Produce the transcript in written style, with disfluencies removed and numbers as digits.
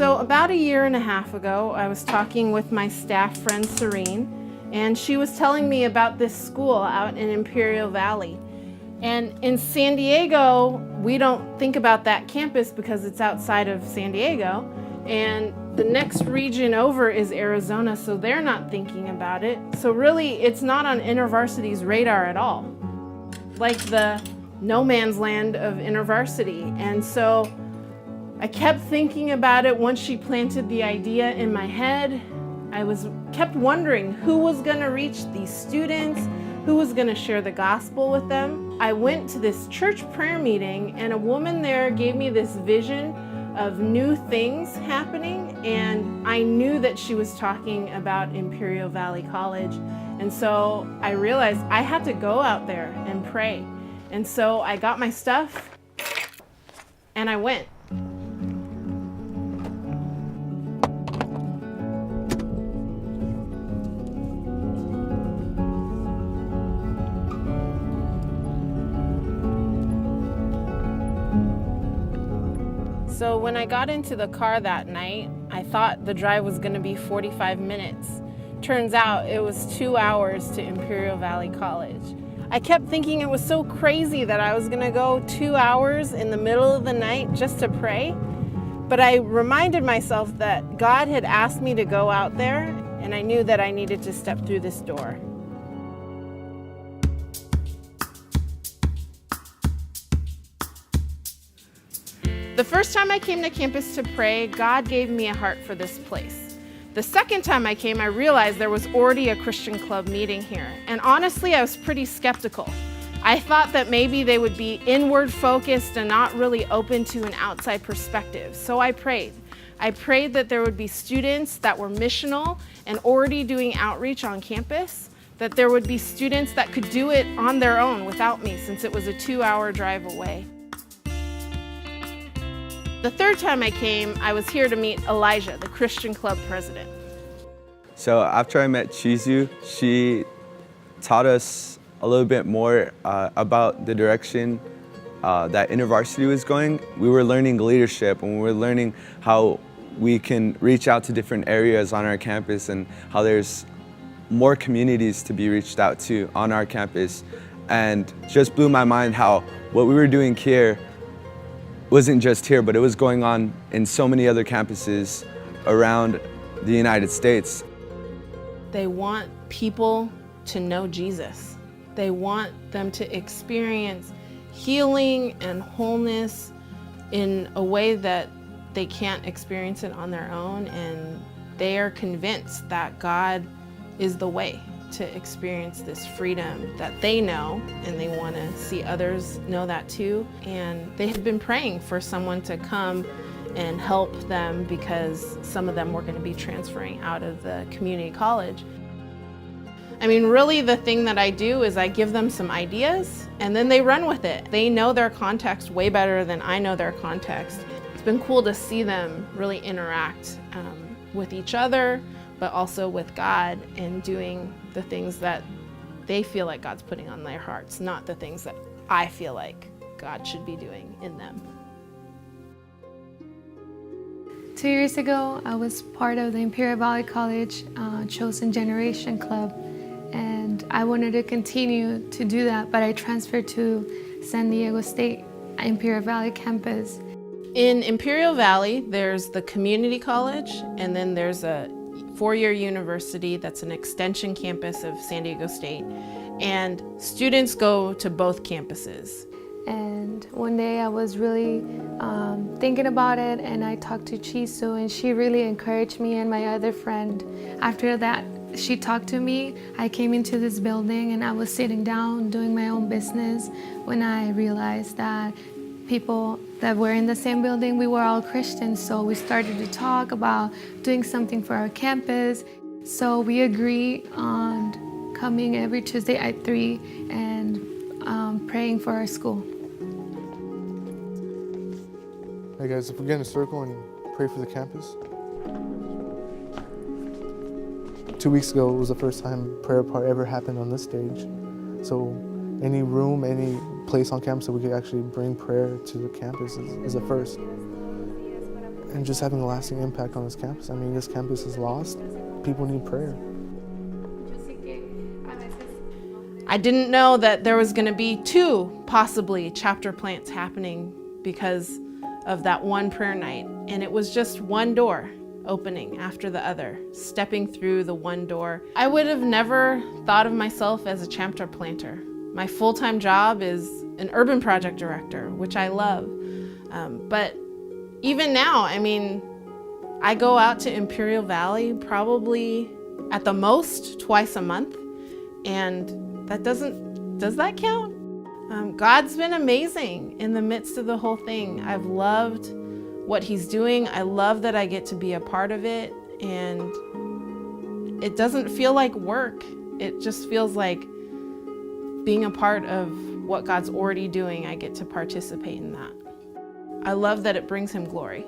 So about a year and a half ago, I was talking with my staff friend Serene, and she was telling me about this school out in Imperial Valley. And in San Diego, we don't think about that campus because it's outside of San Diego. And the next region over is Arizona, so they're not thinking about it. So really, it's not on InterVarsity's radar at all. Like the no man's land of InterVarsity. And so I kept thinking about it once she planted the idea in my head. I kept wondering who was gonna reach these students, who was gonna share the gospel with them. I went to this church prayer meeting and a woman there gave me this vision of new things happening, and I knew that she was talking about Imperial Valley College. And so I realized I had to go out there and pray. And so I got my stuff and I went. So when I got into the car that night, I thought the drive was going to be 45 minutes. Turns out it was 2 hours to Imperial Valley College. I kept thinking it was so crazy that I was going to go 2 hours in the middle of the night just to pray. But I reminded myself that God had asked me to go out there, and I knew that I needed to step through this door. The first time I came to campus to pray, God gave me a heart for this place. The second time I came, I realized there was already a Christian club meeting here. And honestly, I was pretty skeptical. I thought that maybe they would be inward focused and not really open to an outside perspective. So I prayed. I prayed that there would be students that were missional and already doing outreach on campus, that there would be students that could do it on their own without me, since it was a 2-hour drive away. The third time I came, I was here to meet Elijah, the Christian club president. So after I met Chizu, she taught us a little bit more about the direction that InterVarsity was going. We were learning leadership, and we were learning how we can reach out to different areas on our campus and how there's more communities to be reached out to on our campus. And just blew my mind how what we were doing here wasn't just here, but it was going on in so many other campuses around the United States. They want people to know Jesus. They want them to experience healing and wholeness in a way that they can't experience it on their own, and they are convinced that God is the way to experience this freedom that they know, and they want to see others know that too. And they had been praying for someone to come and help them because some of them were going to be transferring out of the community college. I mean, really the thing that I do is I give them some ideas and then they run with it. They know their context way better than I know their context. It's been cool to see them really interact with each other, but also with God, and doing the things that they feel like God's putting on their hearts, not the things that I feel like God should be doing in them. 2 years ago, I was part of the Imperial Valley College Chosen Generation Club, and I wanted to continue to do that, but I transferred to San Diego State Imperial Valley campus. In Imperial Valley, there's the community college, and then there's a four-year university that's an extension campus of San Diego State, and students go to both campuses. And one day I was really thinking about it, and I talked to Chisu, and she really encouraged me and my other friend. After that, she talked to me. I came into this building and I was sitting down doing my own business when I realized that people that were in the same building, we were all Christians, so we started to talk about doing something for our campus. So we agreed on coming every Tuesday at 3 and praying for our school. Hey guys, if we get in a circle and pray for the campus. 2 weeks ago was the first time prayer part ever happened on this stage. So any room, any place on campus that we could actually bring prayer to the campus is a first. and just having a lasting impact on this campus. I mean, this campus is lost. People need prayer. I didn't know that there was going to be 2 possibly chapter plants happening because of that one prayer night. And it was just one door opening after the other, stepping through the one door. I would have never thought of myself as a chapter planter. My full-time job is an urban project director, which I love. But even now, I mean, I go out to Imperial Valley probably at the most twice a month, and does that count? God's been amazing in the midst of the whole thing. I've loved what he's doing. I love that I get to be a part of it, and it doesn't feel like work. It just feels like being a part of what God's already doing. I get to participate in that. I love that it brings him glory.